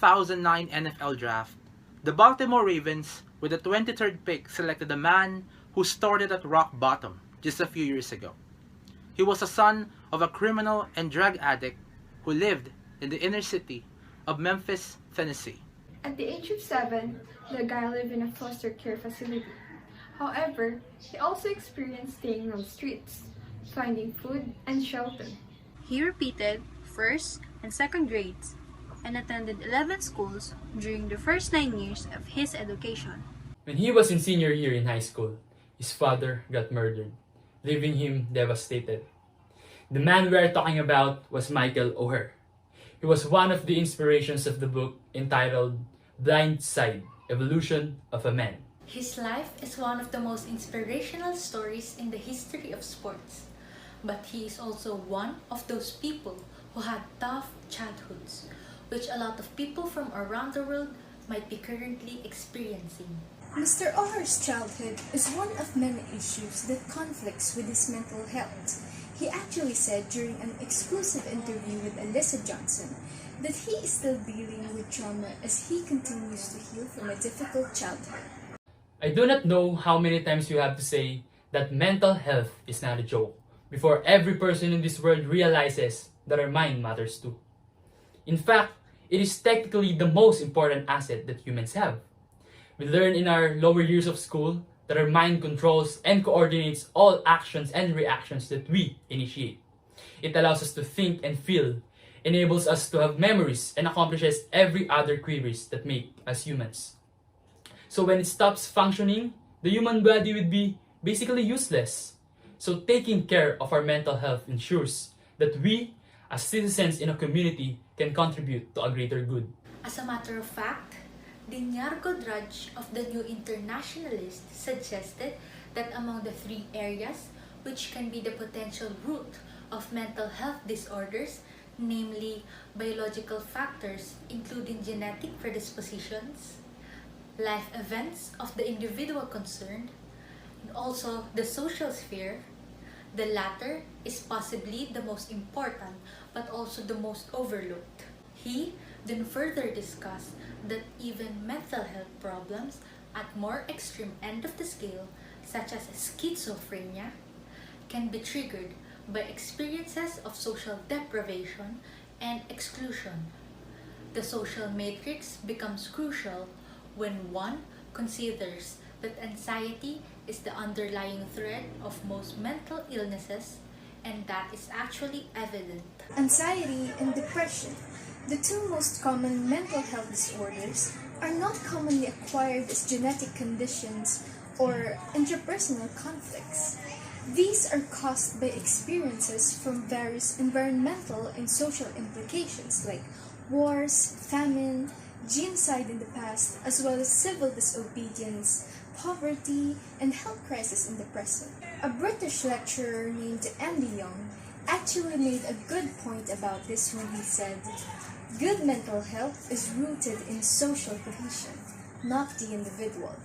2009 NFL Draft, the Baltimore Ravens, with the 23rd pick, selected a man who started at rock bottom just a few years ago. He was a son of a criminal and drug addict who lived in the inner city of Memphis, Tennessee. At the age of 7, the guy lived in a foster care facility. However, he also experienced staying on the streets, finding food and shelter. He repeated first and second grades and attended 11 schools during the first 9 years of his education. When he was in senior year in high school, his father got murdered, leaving him devastated. The man we are talking about was Michael O'Hare. He was one of the inspirations of the book entitled Blind Side: Evolution of a Man. His life is one of the most inspirational stories in the history of sports. But he is also one of those people who had tough childhoods, which a lot of people from around the world might be currently experiencing. Mr. O'Hare's childhood is one of many issues that conflicts with his mental health. He actually said during an exclusive interview with Elizaga that he is still dealing with trauma as he continues to heal from a difficult childhood. I do not know how many times you have to say that mental health is not a joke before every person in this world realizes that our mind matters too. In fact, it is technically the most important asset that humans have. We learn in our lower years of school that our mind controls and coordinates all actions and reactions that we initiate. It allows us to think and feel, enables us to have memories, and accomplishes every other queries that make us humans. So when it stops functioning, the human body would be basically useless. So taking care of our mental health ensures that we, as citizens in a community, can contribute to a greater good. As a matter of fact, Nyarko Drudge of the New Internationalist suggested that among the 3 areas which can be the potential root of mental health disorders, namely biological factors including genetic predispositions, life events of the individual concerned, and also the social sphere, the latter is possibly the most important but also the most overlooked. He then further discussed that even mental health problems at more extreme end of the scale, such as schizophrenia, can be triggered by experiences of social deprivation and exclusion. The social matrix becomes crucial when one considers that anxiety is the underlying thread of most mental illnesses, and that is actually evident. Anxiety and depression, the 2 most common mental health disorders, are not commonly acquired as genetic conditions or interpersonal conflicts. These are caused by experiences from various environmental and social implications like wars, famine, genocide in the past, as well as civil disobedience, poverty, and health crisis in the present. A British lecturer named Andy Young actually made a good point about this when he said, "Good mental health is rooted in social cohesion, not the individual."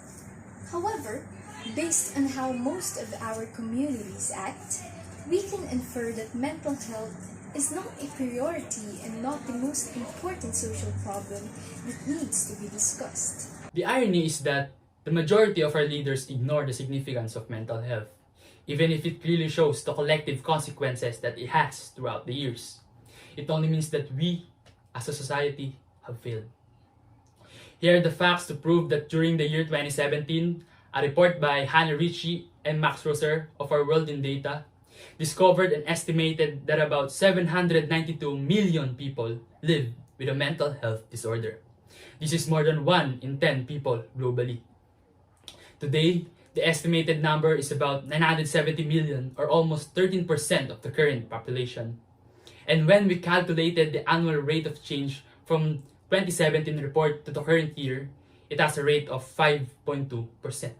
However, based on how most of our communities act, we can infer that mental health is not a priority and not the most important social problem that needs to be discussed. The irony is that the majority of our leaders ignore the significance of mental health, even if it clearly shows the collective consequences that it has throughout the years. It only means that we, as a society, have failed. Here are the facts to prove that during the year 2017, a report by Hannah Ritchie and Max Roser of Our World in Data discovered and estimated that about 792 million people live with a mental health disorder. This is more than 1 in 10 people globally. Today, the estimated number is about 970 million, or almost 13% of the current population. And when we calculated the annual rate of change from 2017 report to the current year, it has a rate of 5.2%.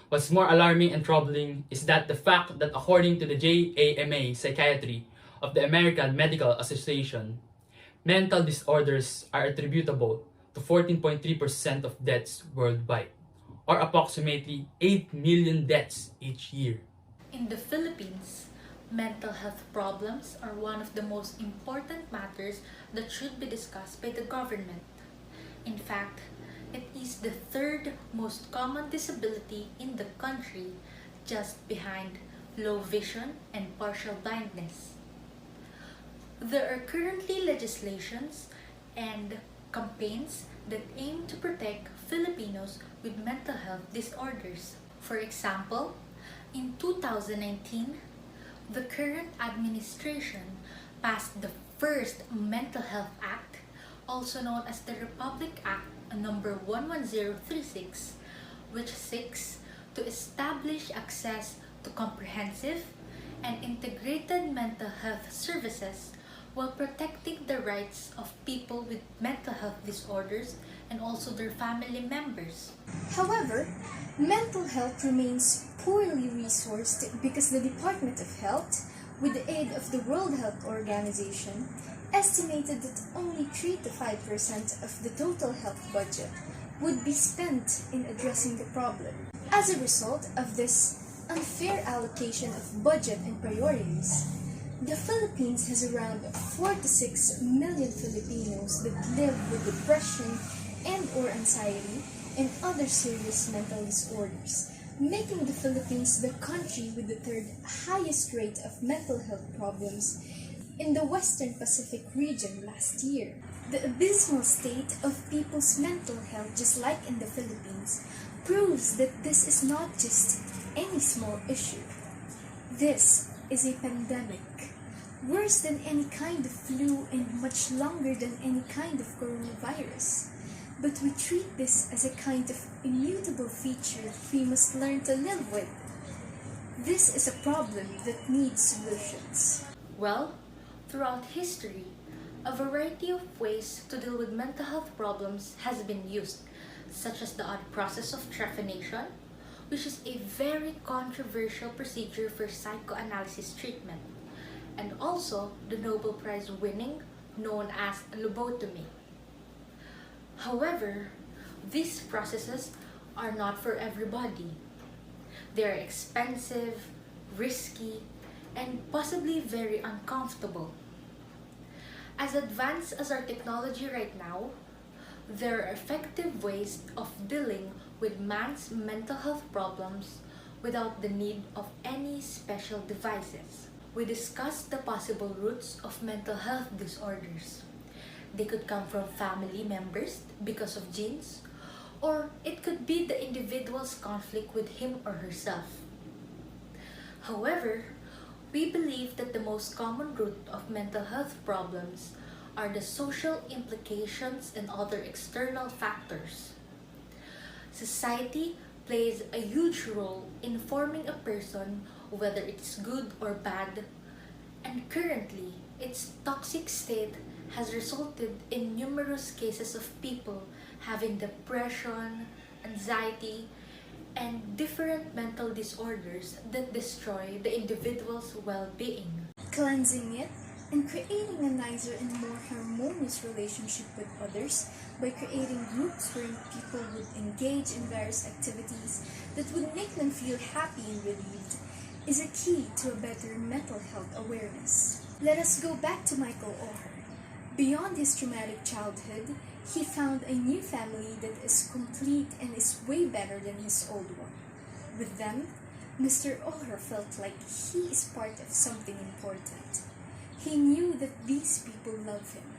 What's more alarming and troubling is that the fact that according to the JAMA Psychiatry of the American Medical Association, mental disorders are attributable to 14.3% of deaths worldwide, or approximately 8 million deaths each year. In the Philippines, mental health problems are one of the most important matters that should be discussed by the government. In fact, it is the third most common disability in the country, just behind low vision and partial blindness. There are currently legislations and campaigns that aim to protect Filipinos with mental health disorders. For example, in 2019, the current administration passed the first Mental Health Act, also known as the Republic Act number 11036, which seeks to establish access to comprehensive and integrated mental health services while protecting the rights of people with mental health disorders and also their family members. However, mental health remains poorly resourced because the Department of Health, with the aid of the World Health Organization, estimated that only 3 to 5% of the total health budget would be spent in addressing the problem. As a result of this unfair allocation of budget and priorities, the Philippines has around 4 to 6 million Filipinos that live with depression and or anxiety and other serious mental disorders, making the Philippines the country with the third highest rate of mental health problems in the Western Pacific region last year. The abysmal state of people's mental health, just like in the Philippines, proves that this is not just any small issue. This is a pandemic, worse than any kind of flu and much longer than any kind of coronavirus. But we treat this as a kind of immutable feature we must learn to live with. This is a problem that needs solutions. Well, throughout history, a variety of ways to deal with mental health problems has been used, such as the odd process of trephination, which is a very controversial procedure for psychoanalysis treatment, and also the Nobel Prize winning known as lobotomy. However, these processes are not for everybody. They are expensive, risky, and possibly very uncomfortable. As advanced as our technology right now, there are effective ways of dealing with man's mental health problems without the need of any special devices. We discussed the possible roots of mental health disorders. They could come from family members because of genes, or it could be the individual's conflict with him or herself. However, we believe that the most common root of mental health problems are the social implications and other external factors. Society plays a huge role in forming a person, whether it's good or bad, and currently, its toxic state has resulted in numerous cases of people having depression, anxiety, and different mental disorders that destroy the individual's well-being. Cleansing it and creating a nicer and more harmonious relationship with others by creating groups where people would engage in various activities that would make them feel happy and relieved is a key to a better mental health awareness. Let us go back to Michael Oher. Beyond his traumatic childhood, he found a new family that is complete and is way better than his old one. With them, Mr. Oher felt like he is part of something important. He knew that these people love him,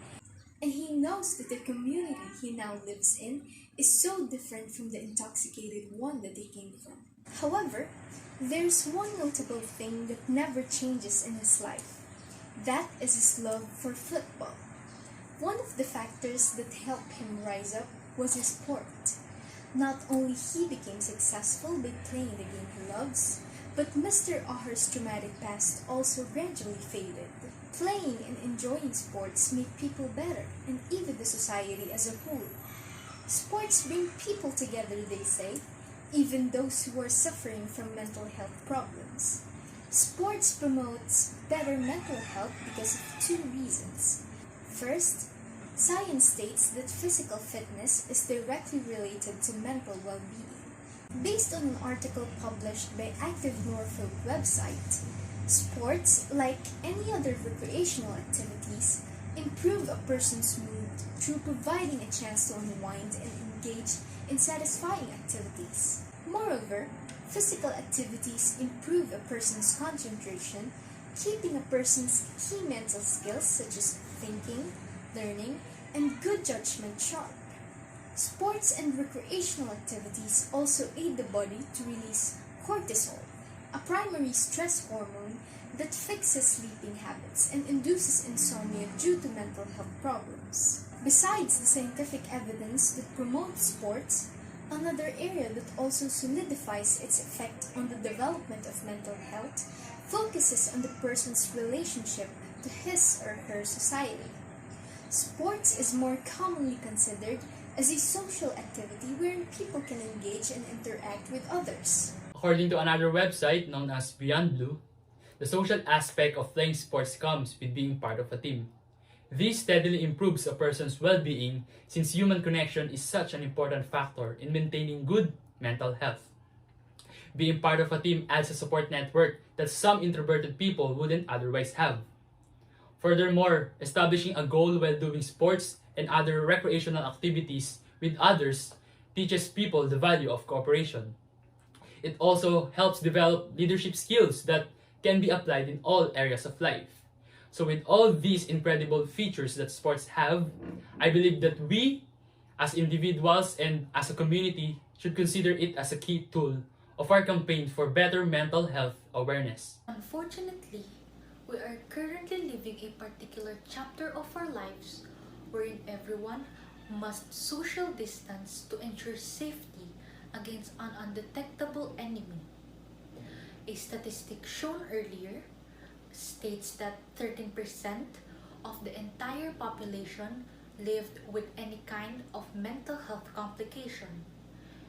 and he knows that the community he now lives in is so different from the intoxicated one that he came from. However, there's one notable thing that never changes in his life. That is his love for football. One of the factors that helped him rise up was his sport. Not only he became successful by playing the game he loves, but Mr. Oher's traumatic past also gradually faded. Playing and enjoying sports make people better, and even the society as a whole. Sports bring people together, they say, even those who are suffering from mental health problems. Sports promotes better mental health because of two reasons. First, science states that physical fitness is directly related to mental well-being. Based on an article published by Active Norfolk website, sports, like any other recreational activities, improve a person's mood through providing a chance to unwind and engage in satisfying activities. Moreover, physical activities improve a person's concentration, keeping a person's key mental skills such as thinking, learning, and good judgment sharp. Sports and recreational activities also aid the body to release cortisol, a primary stress hormone that fixes sleeping habits and induces insomnia due to mental health problems. Besides the scientific evidence that promotes sports, another area that also solidifies its effect on the development of mental health focuses on the person's relationship to his or her society. Sports is more commonly considered as a social activity wherein people can engage and interact with others. According to another website known as Beyond Blue, the social aspect of playing sports comes with being part of a team. This steadily improves a person's well-being since human connection is such an important factor in maintaining good mental health. Being part of a team adds a support network that some introverted people wouldn't otherwise have. Furthermore, establishing a goal while doing sports and other recreational activities with others teaches people the value of cooperation. It also helps develop leadership skills that can be applied in all areas of life. So with all these incredible features that sports have, I believe that we, as individuals and as a community, should consider it as a key tool of our campaign for better mental health awareness. Unfortunately, we are currently living a particular chapter of our lives wherein everyone must social distance to ensure safety against an undetectable enemy. A statistic shown earlier states that 13% of the entire population lived with any kind of mental health complication,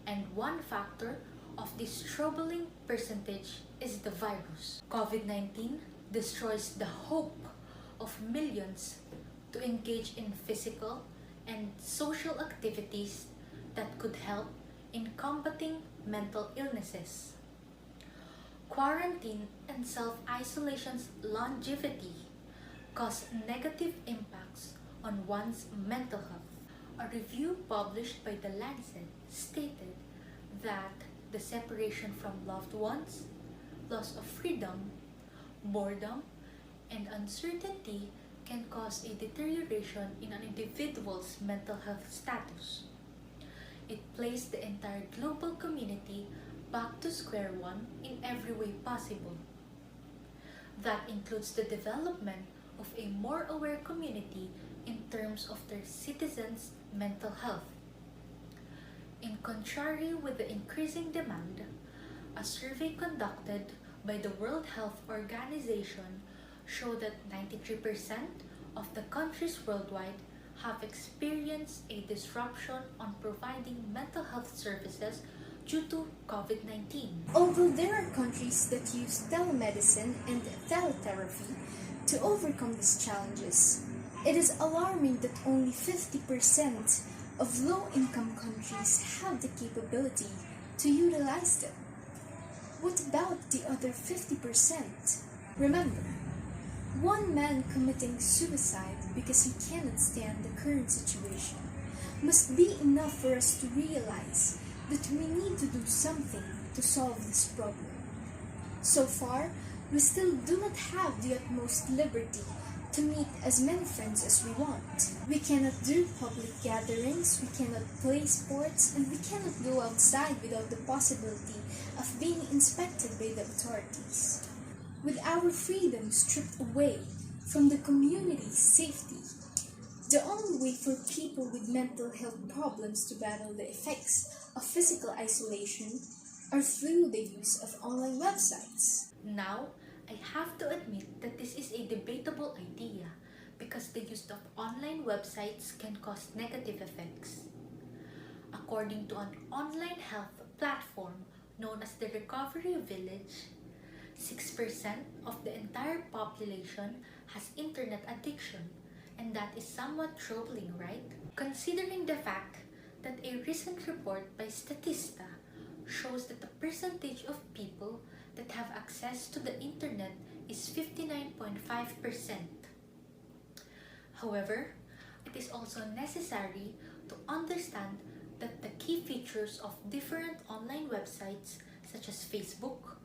and one factor of this troubling percentage is the virus. COVID-19 destroys the hope of millions to engage in physical and social activities that could help in combating mental illnesses. Quarantine and self-isolation's longevity cause negative impacts on one's mental health. A review published by The Lancet stated that the separation from loved ones, loss of freedom, boredom, and uncertainty can cause a deterioration in an individual's mental health status. It placed the entire global community back to square one in every way possible. That includes the development of a more aware community in terms of their citizens' mental health. In contrary with the increasing demand, a survey conducted by the World Health Organization showed that 93% of the countries worldwide have experienced a disruption on providing mental health services due to COVID-19. Although there are countries that use telemedicine and teletherapy to overcome these challenges, it is alarming that only 50% of low-income countries have the capability to utilize them. What about the other 50%? Remember, one man committing suicide because he cannot stand the current situation must be enough for us to realize that we need to do something to solve this problem. So far, we still do not have the utmost liberty to meet as many friends as we want. We cannot do public gatherings, we cannot play sports, and we cannot go outside without the possibility of being inspected by the authorities. With our freedom stripped away from the community's safety, the only way for people with mental health problems to battle the effects of physical isolation are through the use of online websites. Now, I have to admit that this is a debatable idea because the use of online websites can cause negative effects. According to an online health platform known as the Recovery Village, 6% of the entire population has internet addiction, and that is somewhat troubling, right? Considering the fact that a recent report by Statista shows that the percentage of people that have access to the internet is 59.5%. However, it is also necessary to understand that the key features of different online websites such as Facebook,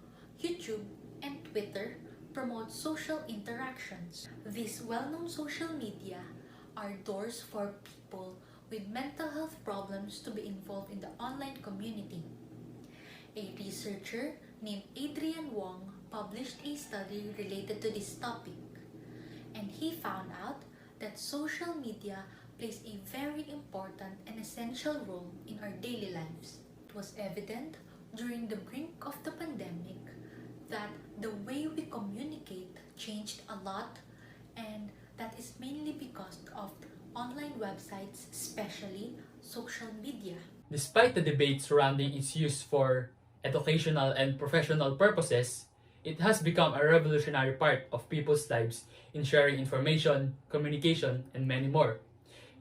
YouTube, and Twitter promote social interactions. These well-known social media are doors for people with mental health problems to be involved in the online community. A researcher named Adrian Wong published a study related to this topic, and he found out that social media plays a very important and essential role in our daily lives. It was evident during the brink of the pandemic that the way we communicate changed a lot, and that is mainly because of online websites, especially social media. Despite the debate surrounding its use for educational and professional purposes, it has become a revolutionary part of people's lives in sharing information, communication, and many more.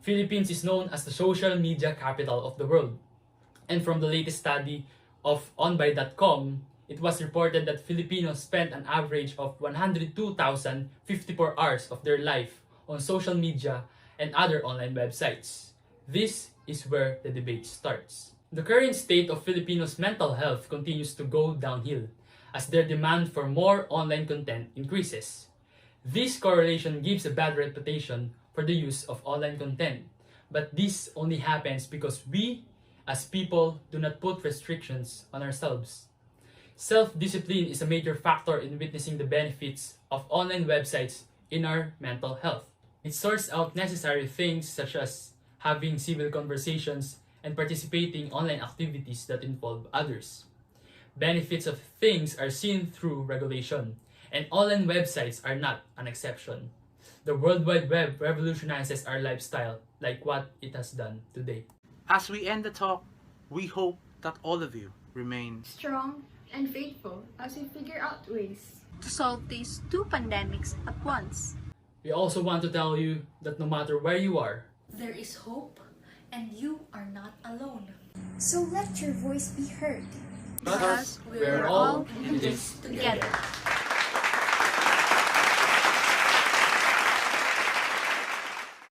Philippines is known as the social media capital of the world. And from the latest study of onbuy.com, it was reported that Filipinos spent an average of 102,054 hours of their life on social media and other online websites. This is where the debate starts. The current state of Filipinos' mental health continues to go downhill as their demand for more online content increases. This correlation gives a bad reputation for the use of online content, but this only happens because we, as people, do not put restrictions on ourselves. Self-discipline is a major factor in witnessing the benefits of online websites in our mental health. It sorts out necessary things such as having civil conversations and participating in online activities that involve others. Benefits of things are seen through regulation, and online websites are not an exception. The World Wide Web revolutionizes our lifestyle like what it has done today. As we end the talk, we hope that all of you remain Strong and faithful as we figure out ways To solve these two pandemics at once. We also want to tell you that no matter where you are, There is hope, and you are not alone. So let your voice be heard. Because we're all in this together.